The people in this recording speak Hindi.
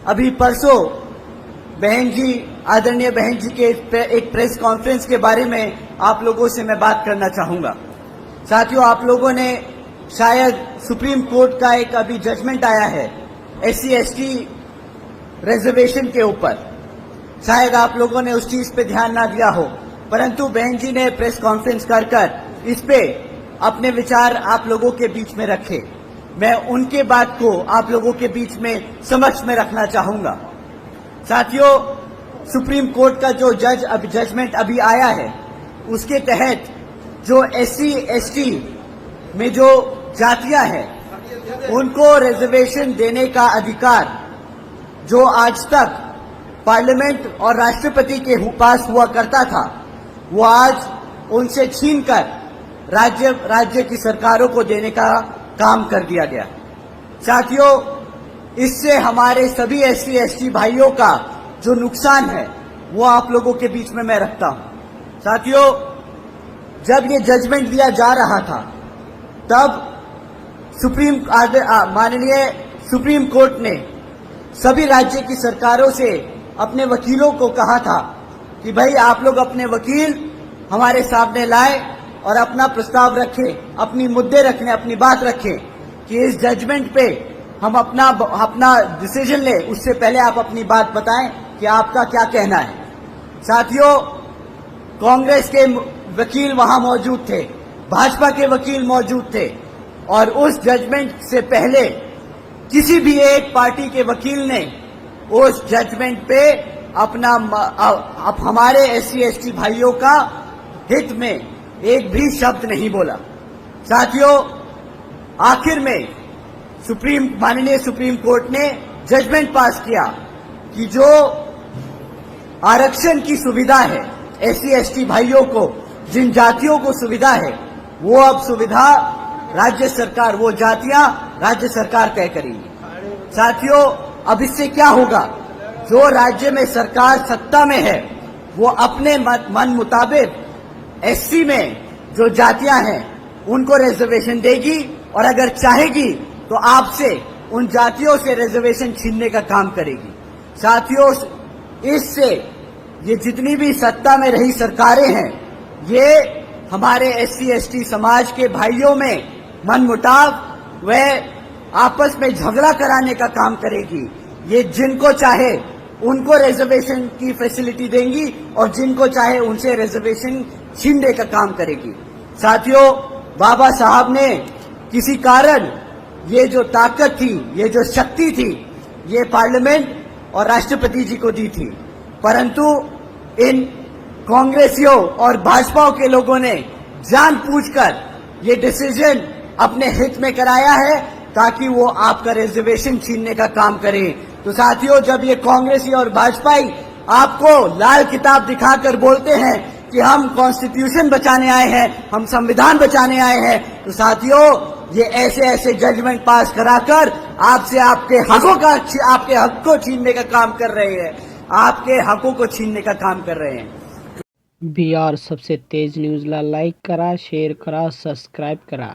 अभी परसों बहन जी, आदरणीय बहन जी के एक प्रेस कॉन्फ्रेंस के बारे में आप लोगों से मैं बात करना चाहूंगा। साथियों, आप लोगों ने शायद सुप्रीम कोर्ट का एक अभी जजमेंट आया है SC/ST रिजर्वेशन के ऊपर, शायद आप लोगों ने उस चीज पे ध्यान ना दिया हो, परंतु बहन जी ने प्रेस कॉन्फ्रेंस कर इस पे अपने विचार आप लोगों के बीच में रखे। मैं उनके बात को आप लोगों के बीच में समक्ष में रखना चाहूंगा। साथियों, सुप्रीम कोर्ट का जो जजमेंट अभी आया है, उसके तहत जो SC/ST में जो जातियां हैं, उनको रिजर्वेशन देने का अधिकार जो आज तक पार्लियामेंट और राष्ट्रपति के पास हुआ करता था, वो आज उनसे छीनकर राज्य की सरकारों को देने का काम कर दिया गया। साथियों, इससे हमारे सभी SC/ST भाइयों का जो नुकसान है, वो आप लोगों के बीच में मैं रखता हूं। साथियों, जब ये जजमेंट दिया जा रहा था, तब माननीय सुप्रीम कोर्ट ने सभी राज्य की सरकारों से अपने वकीलों को कहा था कि भाई आप लोग अपने वकील हमारे सामने लाए और अपना प्रस्ताव रखें, अपनी मुद्दे रखें, अपनी बात रखें कि इस जजमेंट पे हम अपना डिसीजन ले, उससे पहले आप अपनी बात बताएं कि आपका क्या कहना है। साथियों, कांग्रेस के वकील वहां मौजूद थे, भाजपा के वकील मौजूद थे, और उस जजमेंट से पहले किसी भी एक पार्टी के वकील ने उस जजमेंट पे हमारे SC/ST भाइयों का हित में एक भी शब्द नहीं बोला। साथियों, आखिर में माननीय सुप्रीम कोर्ट ने जजमेंट पास किया कि जो आरक्षण की सुविधा है SC/ST भाइयों को, जिन जातियों को सुविधा है, वो अब सुविधा राज्य सरकार, वो जातियां राज्य सरकार तय करेगी। साथियों, अब इससे क्या होगा? जो राज्य में सरकार सत्ता में है, वो अपने मन मुताबिक SC में जो जातियां हैं उनको रिजर्वेशन देगी, और अगर चाहेगी तो आपसे उन जातियों से रिजर्वेशन छीनने का काम करेगी। साथियों, इससे ये जितनी भी सत्ता में रही सरकारें हैं, ये हमारे SC/ST समाज के भाइयों में मनमुटाव व आपस में झगड़ा कराने का काम करेगी। ये जिनको चाहे उनको रिजर्वेशन की फैसिलिटी देंगी और जिनको चाहे उनसे रिजर्वेशन छीनने का काम करेगी। साथियों, बाबा साहब ने किसी कारण ये जो ताकत थी, ये जो शक्ति थी, ये पार्लियामेंट और राष्ट्रपति जी को दी थी, परंतु इन कांग्रेसियों और भाजपा के लोगों ने जानबूझकर ये डिसीजन अपने हित में कराया है ताकि वो आपका रिजर्वेशन छीनने का काम करें। तो साथियों, जब ये कांग्रेसी और भाजपाई आपको लाल किताब दिखाकर बोलते हैं कि हम कॉन्स्टिट्यूशन बचाने आए हैं, हम संविधान बचाने आए हैं, तो साथियों, ये ऐसे जजमेंट पास कराकर आपसे आपके हक को छीनने का काम कर रहे हैं, आपके हकों को छीनने का काम कर रहे हैं। बिहार सबसे तेज न्यूजला लाईक करा, शेअर करा, सबस्क्राईब करा।